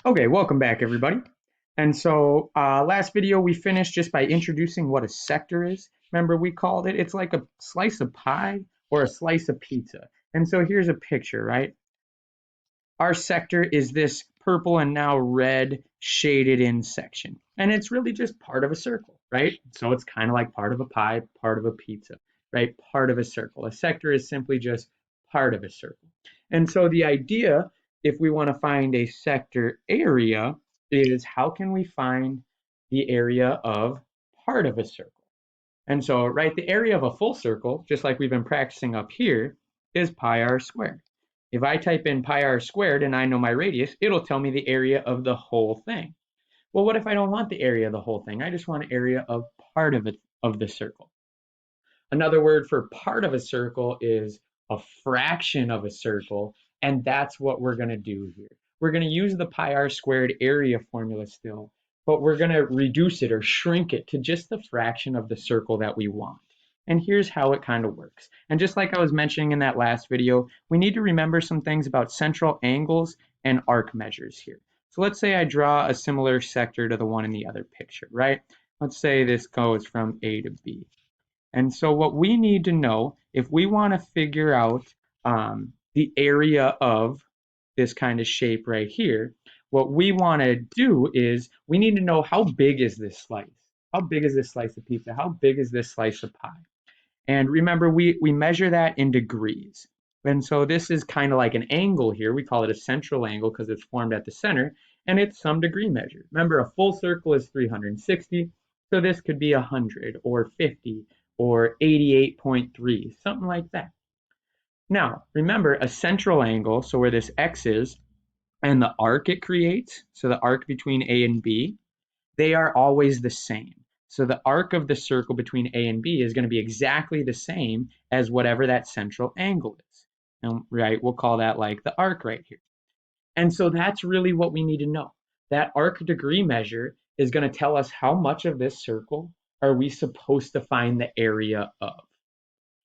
Okay, welcome back everybody. And so last video we finished just by introducing what a sector is. Remember we called it, it's like a slice of pie or a slice of pizza. And so here's a picture, right? Our sector is this purple and now red shaded in section. And it's really just part of a circle, right? So it's kind of like part of a pie, part of a pizza, right? Part of a circle. A sector is simply just part of a circle. And so the idea, if we want to find a sector area, is how can we find the area of part of a circle? And so, right, the area of a full circle, just like we've been practicing up here, is pi r squared. If I type in pi r squared and I know my radius, it'll tell me the area of the whole thing. Well, what if I don't want the area of the whole thing? I just want an area of part of it of the circle. Another word for part of a circle is a fraction of a circle, and that's what we're going to do here. We're going to use the pi r squared area formula still, but we're going to reduce it or shrink it to just the fraction of the circle that we want. And here's how it kind of works. And just like I was mentioning in that last video, we need to remember some things about central angles and arc measures here. So let's say I draw a similar sector to the one in the other picture, right? Let's say this goes from A to B. And so what we need to know, if we want to figure out the area of this kind of shape right here, what we want to do is we need to know how big is this slice? How big is this slice of pizza? How big is this slice of pie? And remember, we measure that in degrees. And so this is kind of like an angle here. We call it a central angle because it's formed at the center, and it's some degree measure. Remember, a full circle is 360, so this could be 100 or 50 or 88.3, something like that. Now, remember, a central angle, so where this x is, and the arc it creates, so the arc between A and B, they are always the same. So the arc of the circle between A and B is going to be exactly the same as whatever that central angle is. And right, we'll call that like the arc right here. And so that's really what we need to know. That arc degree measure is going to tell us how much of this circle are we supposed to find the area of.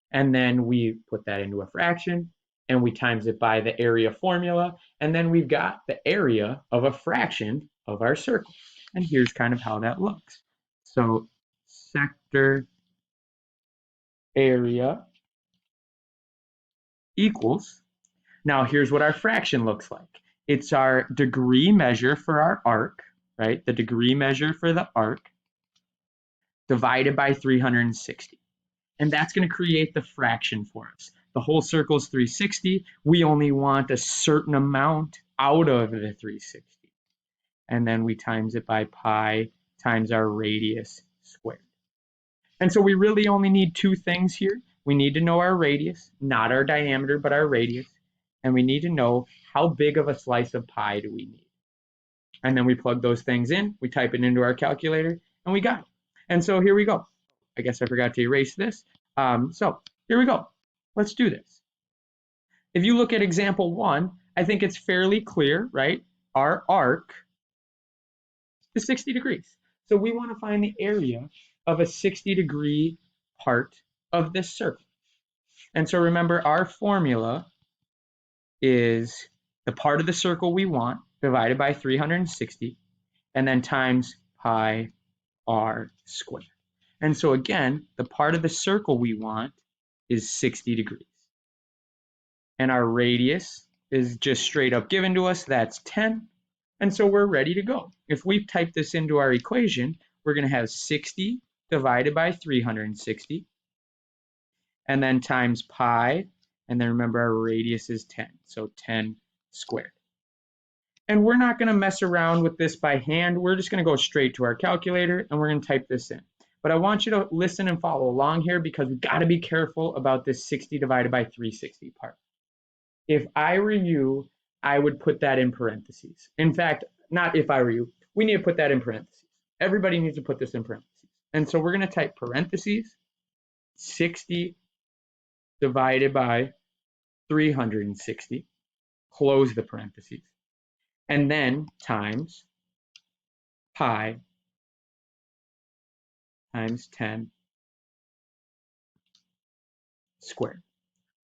And then we put that into a fraction and we times it by the area formula. And then we've got the area of a fraction of our circle. And here's kind of how that looks. So sector area equals, now here's what our fraction looks like. It's our degree measure for our arc, right? The degree measure for the arc divided by 360. And that's going to create the fraction for us. The whole circle is 360. We only want a certain amount out of the 360. And then we times it by pi times our radius squared. And so we really only need two things here. We need to know our radius, not our diameter, but our radius. And we need to know how big of a slice of pie do we need. And then we plug those things in, we type it into our calculator, and we got it. And so here we go. I guess I forgot to erase this. So here we go. Let's do this. If you look at example 1, I think it's fairly clear, right? Our arc is 60 degrees. So we want to find the area of a 60-degree part of this circle. And so remember, our formula is the part of the circle we want divided by 360 and then times pi r squared. And so again, the part of the circle we want is 60 degrees. And our radius is just straight up given to us, that's 10. And so we're ready to go. If we type this into our equation, we're going to have 60 divided by 360, and then times pi, and then remember our radius is 10, so 10 squared. And we're not going to mess around with this by hand. We're just going to go straight to our calculator, and we're going to type this in. But I want you to listen and follow along here because we've got to be careful about this 60 divided by 360 part. If I were you, I would put that in parentheses. In fact, not if I were you, we need to put that in parentheses. Everybody needs to put this in parentheses. And so we're going to type parentheses 60 divided by 360, close the parentheses, and then times pi times 10 squared,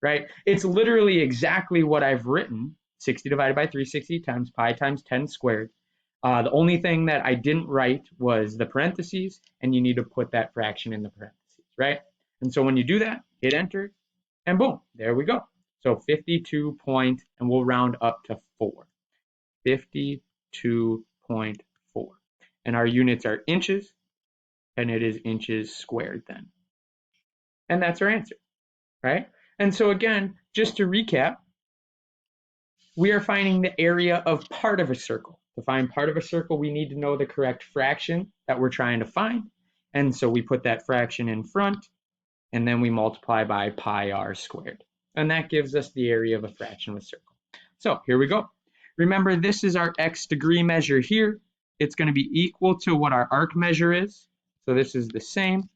right? It's literally exactly what I've written, 60 divided by 360 times pi times 10 squared. The only thing that I didn't write was the parentheses, and you need to put that fraction in the parentheses, right? And so when you do that, hit enter, and boom, there we go. So 52 point, and we'll round up to 4. 52.4. And our units are inches, and it is inches squared then. And that's our answer, right? And so again, just to recap, we are finding the area of part of a circle. To find part of a circle, we need to know the correct fraction that we're trying to find. And so we put that fraction in front, and then we multiply by pi r squared. And that gives us the area of a fraction of a circle. So here we go. Remember, this is our x degree measure here. It's going to be equal to what our arc measure is. So this is the same.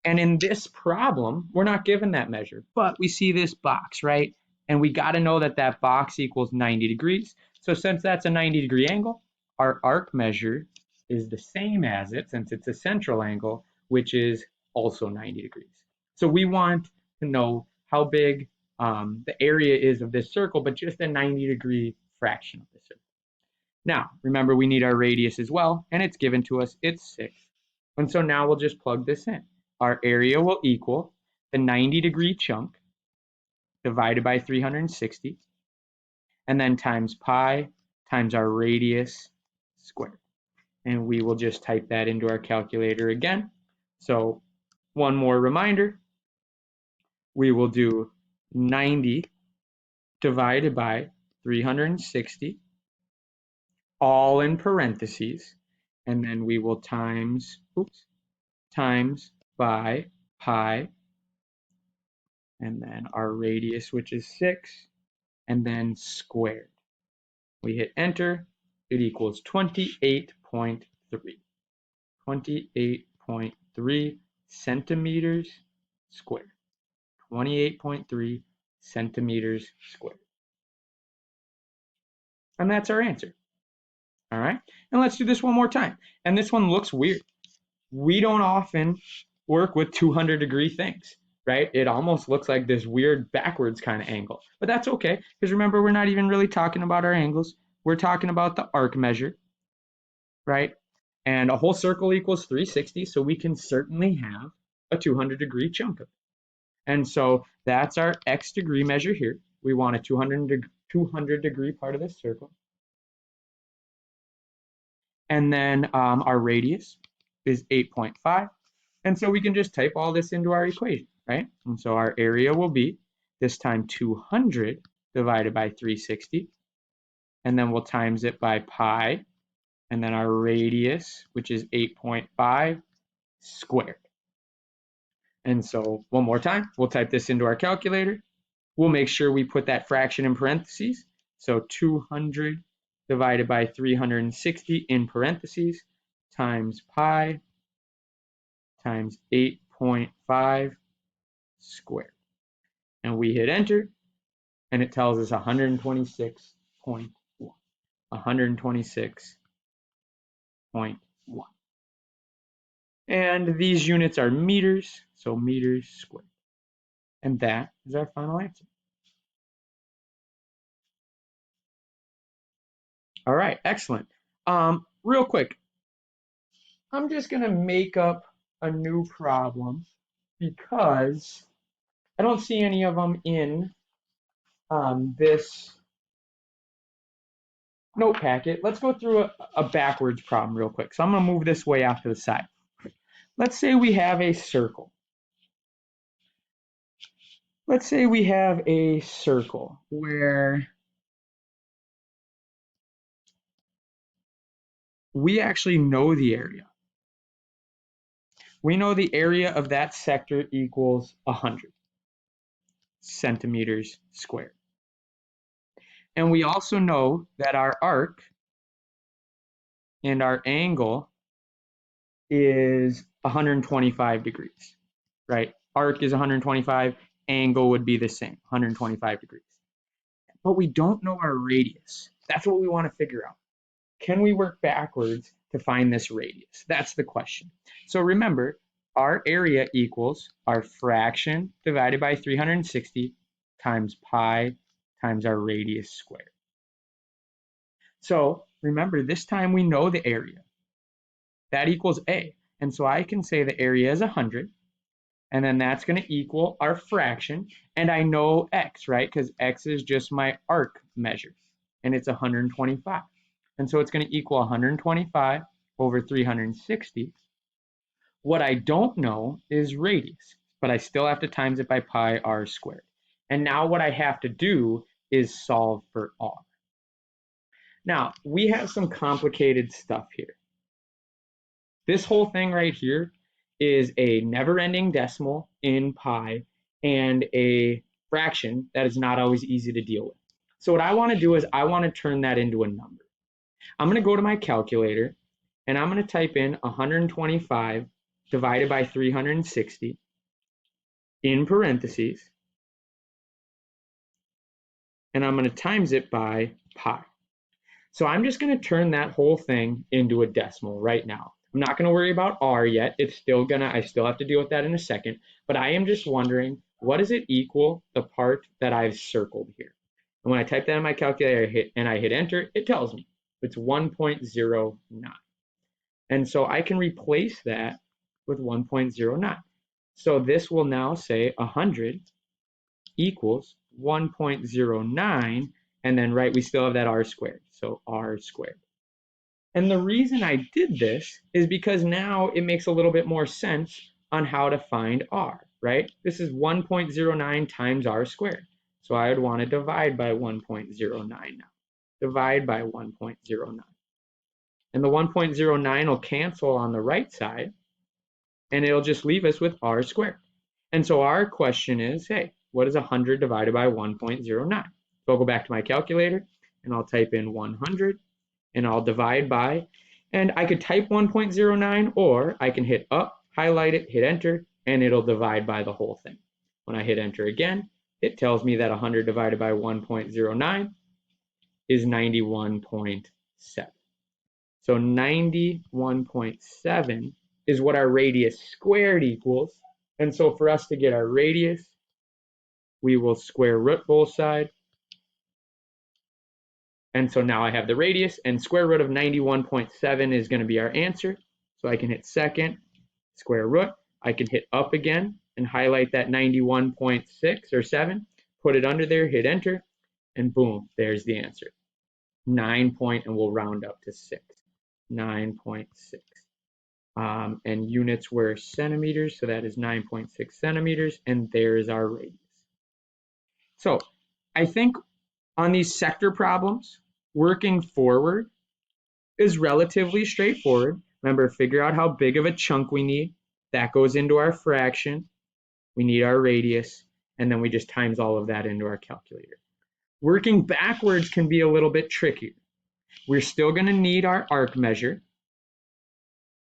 And in this problem, we're not given that measure, but we see this box, right? And we got to know that that box equals 90 degrees. So since that's a 90-degree angle, our arc measure is the same as it, since it's a central angle, which is also 90 degrees. So we want to know how big the area is of this circle, but just a 90-degree fraction of the circle. Now, remember, we need our radius as well, and it's given to us, it's 6. And so now we'll just plug this in. Our area will equal the 90-degree chunk divided by 360, and then times pi times our radius squared. And we will just type that into our calculator again. So one more reminder, we will do 90 divided by 360, all in parentheses, and then we will times by pi, and then our radius, which is 6, and then squared. We hit enter, it equals 28.3. 28.3 centimeters squared. 28.3 centimeters squared. And that's our answer. All right, and let's do this one more time. And this one looks weird. We don't often work with 200-degree things, right? It almost looks like this weird backwards kind of angle, but that's okay, because remember, we're not even really talking about our angles. We're talking about the arc measure, right? And a whole circle equals 360, so we can certainly have a 200-degree chunk of it. And so that's our x degree measure here. We want a 200-degree part of this circle. And then our radius is 8.5. And so we can just type all this into our equation, right? And so our area will be, this time 200 divided by 360. And then we'll times it by pi. And then our radius, which is 8.5 squared. And so one more time, we'll type this into our calculator. We'll make sure we put that fraction in parentheses. So 200 divided by 360 in parentheses times pi times 8.5 squared. And we hit enter, and it tells us 126.1. 126.1. And these units are meters, so meters squared. And that is our final answer. All right, excellent. Real quick, I'm just going to make up a new problem because I don't see any of them in this note packet. Let's go through a backwards problem real quick. So I'm going to move this way off to the side. Let's say we have a circle. Let's say we have a circle where we actually know the area. We know the area of that sector equals 100 centimeters squared. And we also know that our arc and our angle is 125 degrees, right? Arc is 125, angle would be the same, 125 degrees. But we don't know our radius. That's what we want to figure out. Can we work backwards to find this radius? That's the question. So remember, our area equals our fraction divided by 360 times pi times our radius squared. So remember this time we know the area. That equals A. And so I can say the area is 100. And then that's going to equal our fraction. And I know x, right? Because x is just my arc measure. And it's 125. And so it's going to equal 125 over 360. What I don't know is radius, but I still have to times it by pi r squared. And now what I have to do is solve for r. Now, we have some complicated stuff here. This whole thing right here is a never-ending decimal in pi and a fraction that is not always easy to deal with. So what I want to do is I want to turn that into a number. I'm going to go to my calculator and I'm going to type in 125 divided by 360 in parentheses, and I'm going to times it by pi. So I'm just going to turn that whole thing into a decimal right now. I'm not going to worry about r yet. I still have to deal with that in a second, but I am just wondering, what does it equal the part that I've circled here? And when I type that in my calculator I hit enter, it tells me it's 1.09. And so I can replace that with 1.09. So this will now say 100 equals 1.09, and then we still have that r squared, so r squared. And the reason I did this is because now it makes a little bit more sense on how to find r, right? This is 1.09 times r squared. So I would want to divide by 1.09 now. Divide by 1.09. And the 1.09 will cancel on the right side, and it'll just leave us with r squared. And so our question is, hey, what is 100 divided by 1.09? So I'll go back to my calculator, and I'll type in 100, and I'll divide by, and I could type 1.09, or I can hit up, highlight it, hit enter, and it'll divide by the whole thing. When I hit enter again, it tells me that 100 divided by 1.09 is 91.7. So 91.7 is what our radius squared equals. And so for us to get our radius, we will square root both sides. And so now I have the radius, and square root of 91.7 is going to be our answer. So I can hit second, square root. I can hit up again and highlight that 91.6 or 7, put it under there, hit enter, and boom, there's the answer. 9 point, and we'll round up to 6. 9.6. And units were centimeters, so that is 9.6 centimeters, and there is our radius. So I think on these sector problems, working forward is relatively straightforward. Remember, figure out how big of a chunk we need. That goes into our fraction. We need our radius, and then we just times all of that into our calculator. Working backwards can be a little bit trickier. We're still going to need our arc measure,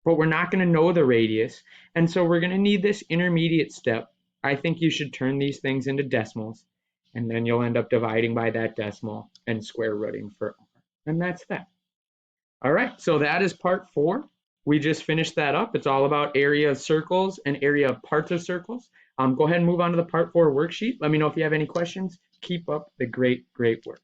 but we're not going to know the radius, and so we're going to need this intermediate step. I think you should turn these things into decimals, and then you'll end up dividing by that decimal and square rooting for r. And that's that. All right, so that is part 4. We just finished that up. It's all about area of circles and area of parts of circles. Go ahead and move on to the part 4 worksheet. Let me know if you have any questions. Keep up the great work.